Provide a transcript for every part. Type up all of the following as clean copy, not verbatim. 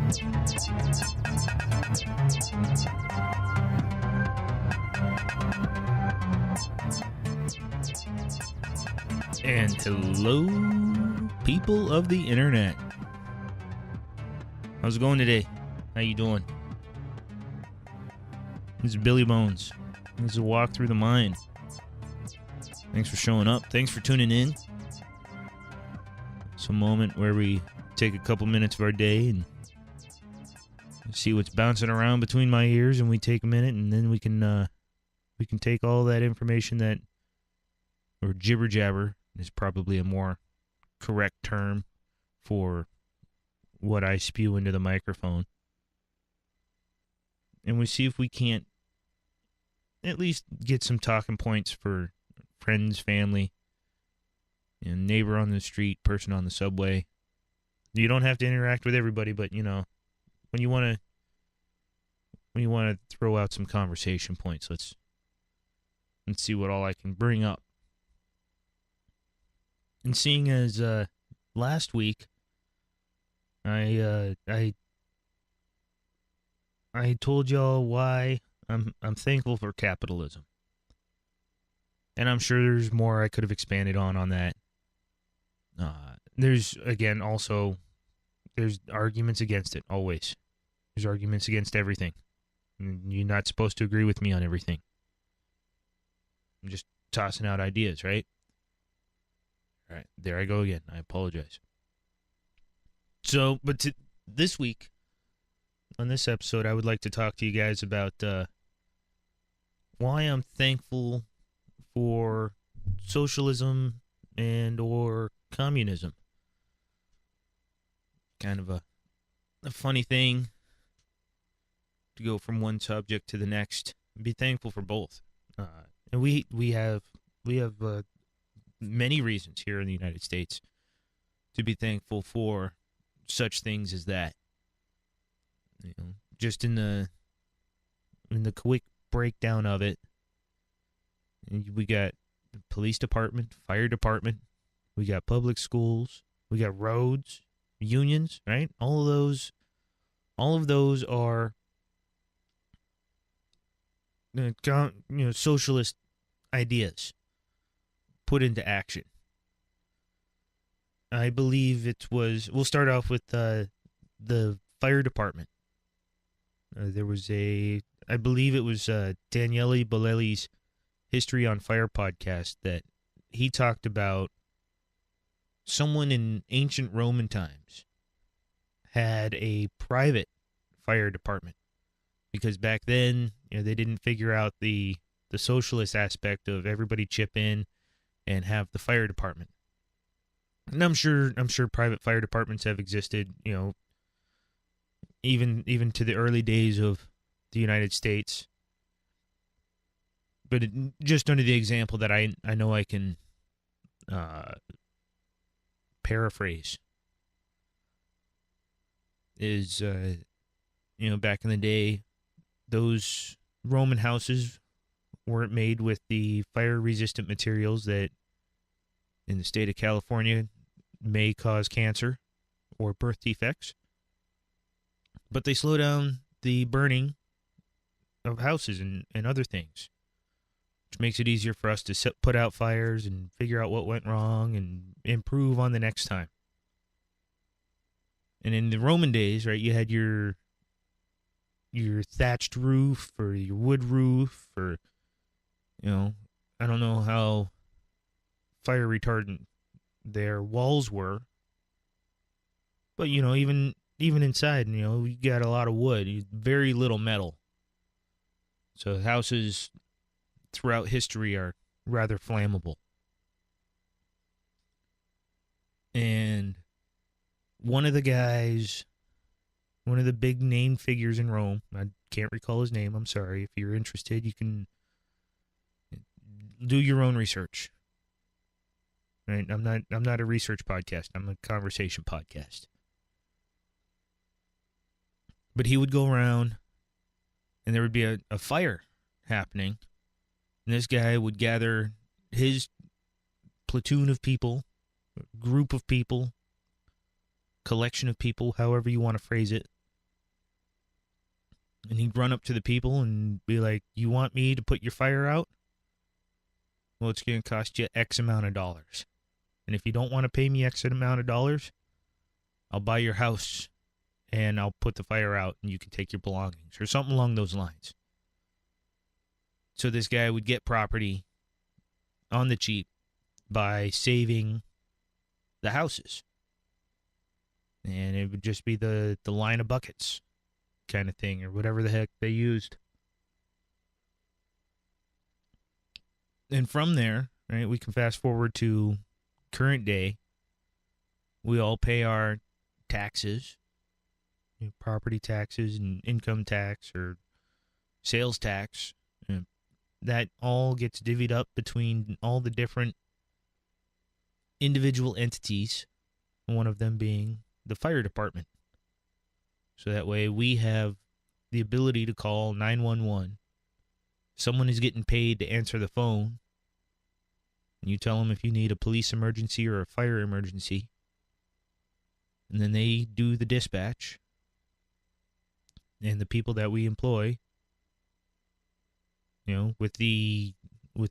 And hello, people of the internet. How's it going today? How you doing? This is Billy Bones. This is a walk through the mind. Thanks for showing up. Thanks for tuning in. It's a moment where we take a couple minutes of our day and see what's bouncing around between my ears, and we take a minute, and then we can take all that information that, or jibber jabber is probably a more correct term for what I spew into the microphone, and we see if we can't at least get some talking points for friends, family, and neighbor on the street, person on the subway. You don't have to interact with everybody, but you know, when you want to throw out some conversation points, let's see what all I can bring up. And seeing as last week I told y'all why I'm thankful for capitalism. And I'm sure there's more I could have expanded on that. There's arguments against it, always. There's arguments against everything. You're not supposed to agree with me on everything. I'm just tossing out ideas, right? All right, there I go again. I apologize. So, but this week, on this episode, I would like to talk to you guys about why I'm thankful for socialism and or communism. Kind of a funny thing to go from one subject to the next. Be thankful for both. And we have many reasons here in the United States to be thankful for such things as that. You know, just in the quick breakdown of it, we got the police department, fire department, we got public schools, we got roads, unions, right? All of those are socialist ideas put into action. I believe we'll start off with the fire department. There was I believe it was Daniele Bolelli's History on Fire podcast that he talked about someone in ancient Roman times had a private fire department because back then, they didn't figure out the socialist aspect of everybody chip in and have the fire department. And I'm sure private fire departments have existed, even to the early days of the United States. But just under the example that I know I can paraphrase is, back in the day, those Roman houses weren't made with the fire-resistant materials that in the state of California may cause cancer or birth defects. But they slow down the burning of houses and other things, which makes it easier for us to put out fires and figure out what went wrong and improve on the next time. And in the Roman days, right, you had your thatched roof or your wood roof or, I don't know how fire retardant their walls were. But, even inside, we got a lot of wood, very little metal. So houses throughout history are rather flammable. And one of the big name figures in Rome, I can't recall his name, I'm sorry. If you're interested, you can do your own research. Right? I'm not a research podcast, I'm a conversation podcast. But he would go around and there would be a fire happening. And this guy would gather his platoon of people, group of people, collection of people, however you want to phrase it, And he'd run up to the people and be like, "You want me to put your fire out? Well, it's going to cost you X amount of dollars. And if you don't want to pay me X amount of dollars, I'll buy your house and I'll put the fire out and you can take your belongings," or something along those lines. So this guy would get property on the cheap by saving the houses. And it would just be the line of buckets kind of thing, or whatever the heck they used. And from there, right, we can fast forward to current day. We all pay our taxes, property taxes and income tax or sales tax. That all gets divvied up between all the different individual entities, one of them being the fire department. So that way we have the ability to call 911. Someone is getting paid to answer the phone. And you tell them if you need a police emergency or a fire emergency. And then they do the dispatch. And the people that we employ, with the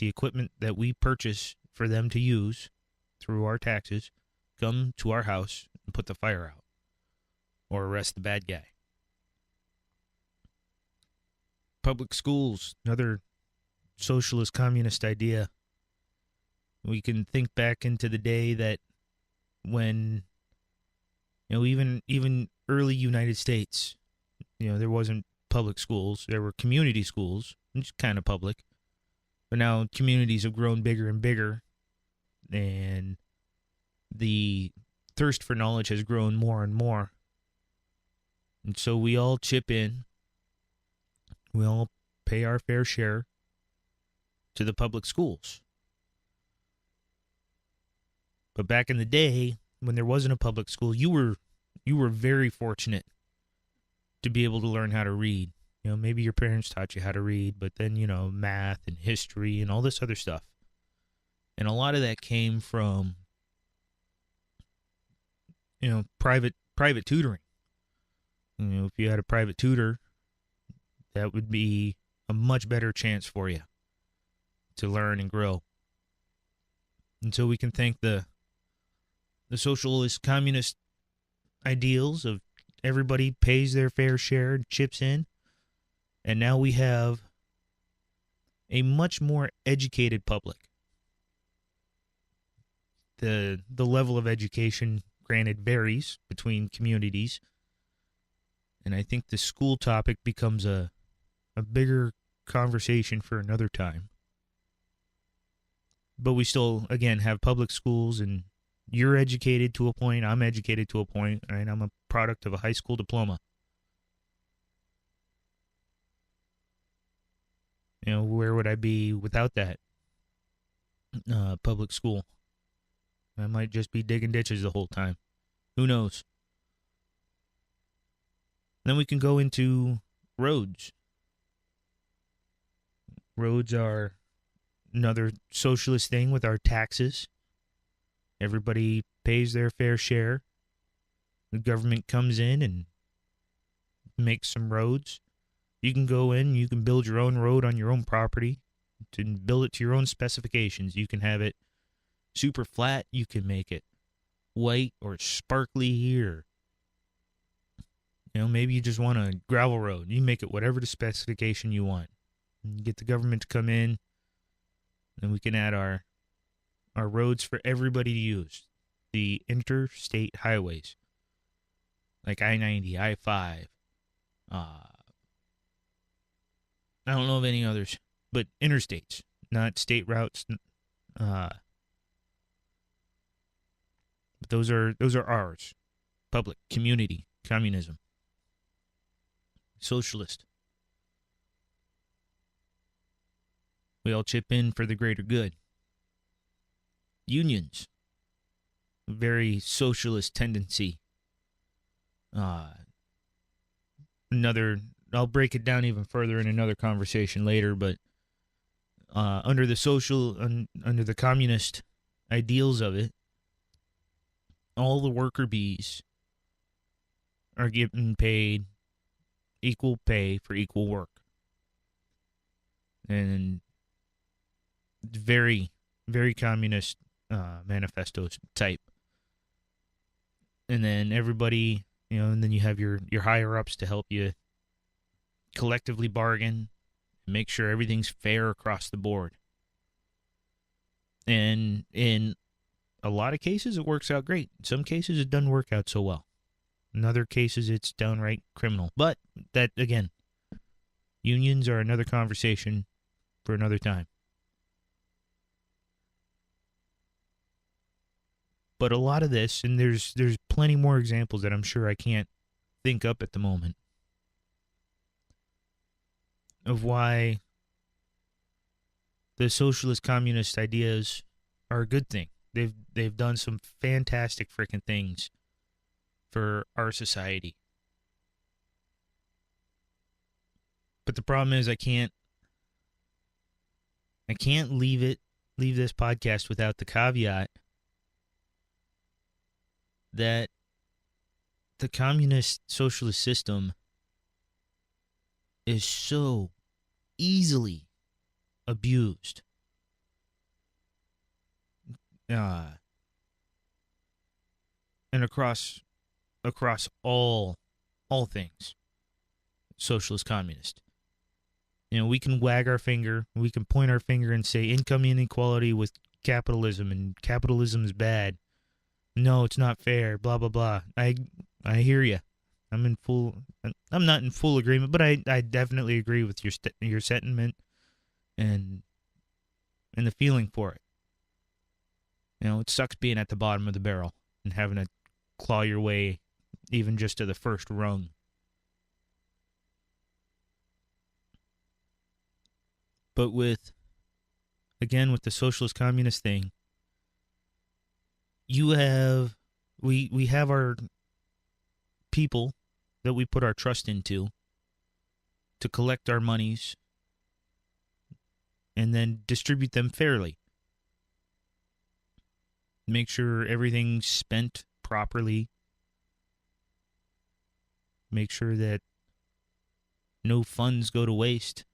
equipment that we purchase for them to use through our taxes, come to our house and put the fire out or arrest the bad guy. Public schools, another socialist communist idea. We can think back into the day that when, even early United States, there wasn't public schools. There were community schools, which is kind of public. But now communities have grown bigger and bigger, and the thirst for knowledge has grown more and more. And so we all chip in. We all pay our fair share to the public schools. But back in the day, when there wasn't a public school, you were very fortunate to be able to learn how to read. Maybe your parents taught you how to read, but then, math and history and all this other stuff. And a lot of that came from, private tutoring. If you had a private tutor, that would be a much better chance for you to learn and grow. And so we can thank the socialist communist ideals of everybody pays their fair share and chips in. And now we have a much more educated public. The level of education, granted, varies between communities. And I think the school topic becomes a bigger conversation for another time. But we still, again, have public schools, and you're educated to a point, I'm educated to a point, right? I'm a product of a high school diploma. Where would I be without that public school? I might just be digging ditches the whole time. Who knows? Then we can go into roads. Roads are another socialist thing with our taxes. Everybody pays their fair share. The government comes in and makes some roads. You can go in, you can build your own road on your own property, to build it to your own specifications. You can have it super flat, you can make it white or sparkly, or maybe you just want a gravel road. You make it whatever the specification you want. You get the government to come in, and we can add our roads for everybody to use. The interstate highways, like I-90, I-5. I don't know of any others, but interstates, not state routes. But those are ours. Public, community, communism, socialist. We all chip in for the greater good. Unions, very socialist tendency. I'll break it down even further in another conversation later, but under the communist ideals of it, all the worker bees are getting paid equal pay for equal work. And very, very communist manifesto type. And then everybody, and then you have your higher-ups to help you collectively bargain, make sure everything's fair across the board. And in a lot of cases, it works out great. In some cases, it doesn't work out so well. In other cases, it's downright criminal. But that, again, unions are another conversation for another time. But a lot of this, and there's plenty more examples that I'm sure I can't think up at the moment, of why the socialist communist ideas are a good thing. They've done some fantastic freaking things for our society. But the problem is I can't leave this podcast without the caveat that the communist socialist system is so easily abused. And across all things socialist communist. We can wag our finger, we can point our finger and say income inequality with capitalism, and capitalism is bad. No, it's not fair, blah blah blah. I hear you. I'm not in full agreement, but I definitely agree with your sentiment and the feeling for it. It sucks being at the bottom of the barrel and having to claw your way even just to the first rung. But with the socialist communist thing, we have our people that we put our trust into to collect our monies and then distribute them fairly. Make sure everything's spent properly. Make sure that no funds go to waste.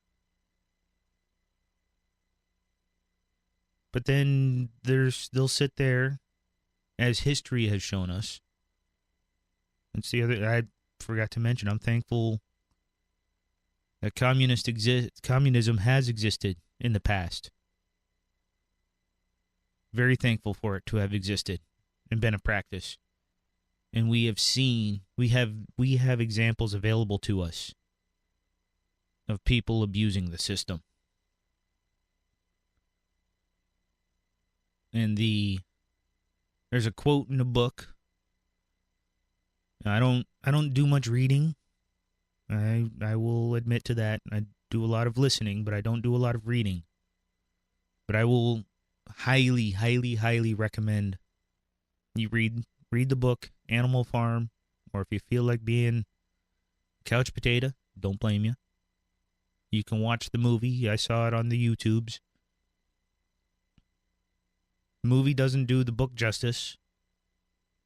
But then they'll sit there, as history has shown us. It's the other, I forgot to mention, I'm thankful that communism has existed in the past. Very thankful for it to have existed and been a practice. And we have examples available to us of people abusing the system. And there's a quote in the book. I don't do much reading. I will admit to that. I do a lot of listening, but I don't do a lot of reading. But I will highly, highly, highly recommend you read the book Animal Farm, or if you feel like being a couch potato, don't blame you. You can watch the movie. I saw it on the YouTubes. The movie doesn't do the book justice,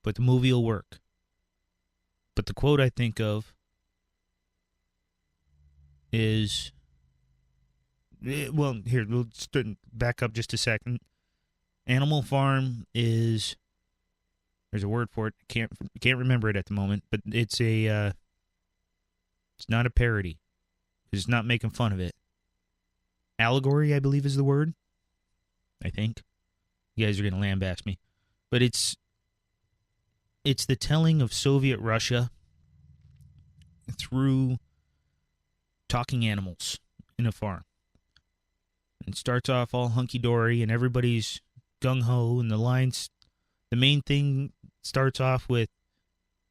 but the movie will work. But the quote I think of is, well, here, we'll back up just a second. Animal Farm is, there's a word for it. Can't remember it at the moment, but it's not a parody. It's not making fun of it. Allegory, I believe, is the word. I think. You guys are going to lambaste me. But it's the telling of Soviet Russia through talking animals in a farm. It starts off all hunky-dory and everybody's gung-ho, and the main thing starts off with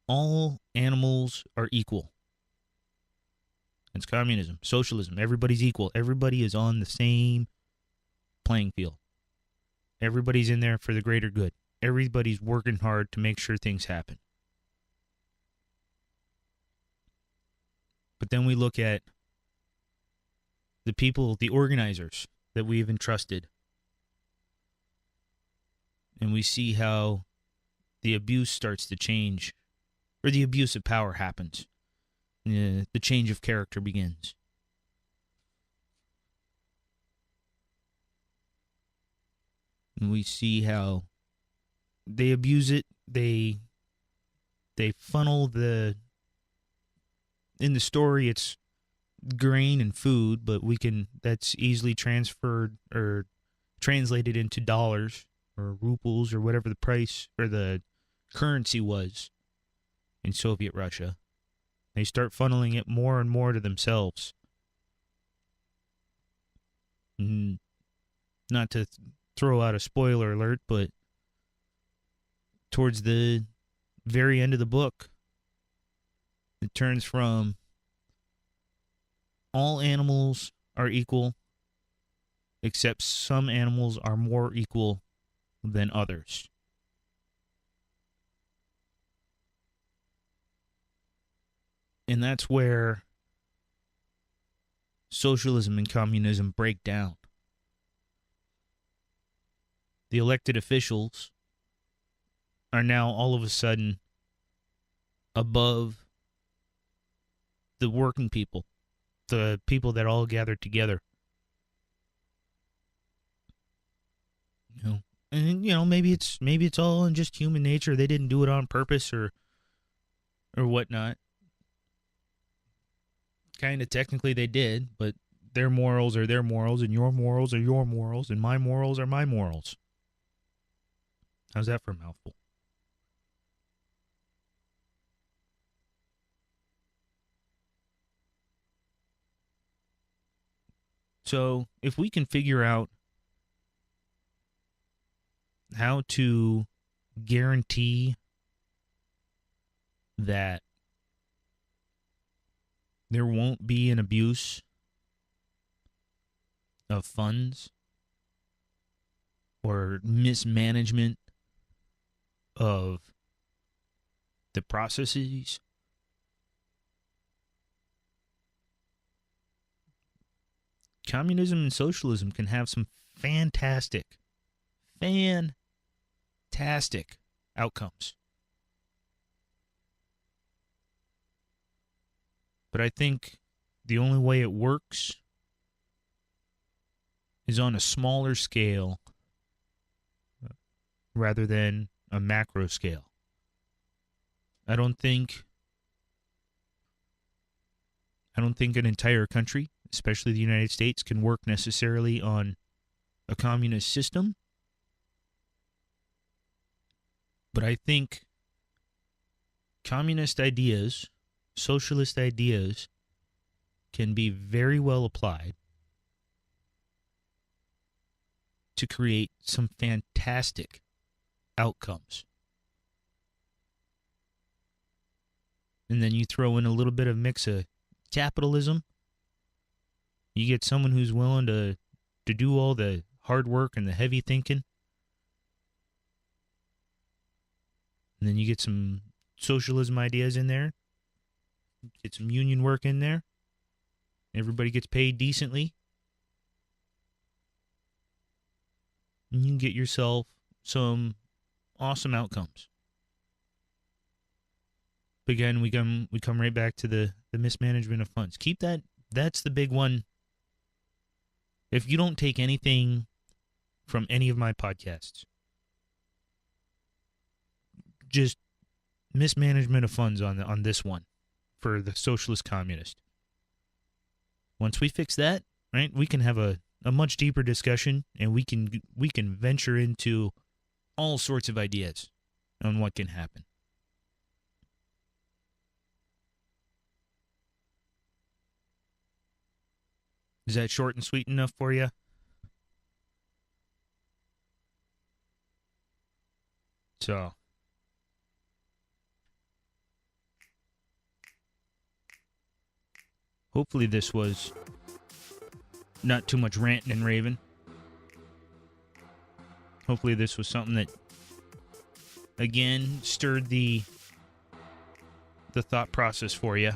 all animals are equal. It's communism, socialism, everybody's equal. Everybody is on the same playing field. Everybody's in there for the greater good. Everybody's working hard to make sure things happen. But then we look at the people, the organizers that we've entrusted, and we see how the abuse starts to change, or the abuse of power happens. the change of character begins. And we see how they abuse it. They funnel in the story it's grain and food, but that's easily transferred or translated into dollars or rubles or whatever the price or the currency was in Soviet Russia. They start funneling it more and more to themselves. Not to throw out a spoiler alert, but towards the very end of the book, it turns from all animals are equal, except some animals are more equal than others. And that's where socialism and communism break down. The elected officials are now all of a sudden above the working people, the people that all gathered together. And maybe it's all in just human nature. They didn't do it on purpose or whatnot. Kind of technically they did, but their morals are their morals, and your morals are your morals, and my morals are my morals. How's that for a mouthful? So, if we can figure out how to guarantee that there won't be an abuse of funds or mismanagement of the processes, communism and socialism can have some fantastic outcomes. But I think the only way it works is on a smaller scale rather than a macro scale. I don't think an entire country, especially the United States, can work necessarily on a communist system. But I think communist ideas, socialist ideas, can be very well applied to create some fantastic outcomes. And then you throw in a little bit of mix of capitalism. You get someone who's willing to do all the hard work and the heavy thinking. And then you get some socialism ideas in there. Get some union work in there. Everybody gets paid decently. And you can get yourself some awesome outcomes. But again, we come right back to the mismanagement of funds. Keep that. That's the big one. If you don't take anything from any of my podcasts, just mismanagement of funds on this one for the socialist communist. Once we fix that, right, we can have a much deeper discussion, and we can venture into all sorts of ideas on what can happen. Is that short and sweet enough for you? So, hopefully this was not too much ranting and raving. Hopefully this was something that, again, stirred the thought process for you.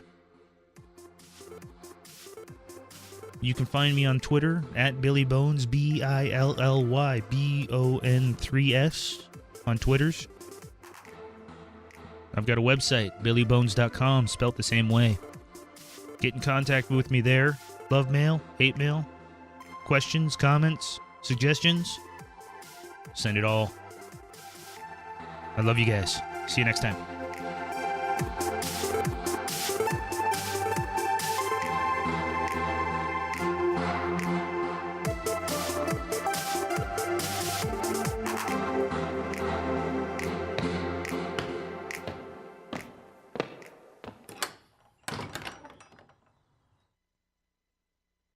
You can find me on Twitter at Billy Bones, BILLYBON3S on Twitters. I've got a website, billybones.com, spelt the same way. Get in contact with me there. Love mail, hate mail, questions, comments, suggestions. Send it all. I love you guys. See you next time.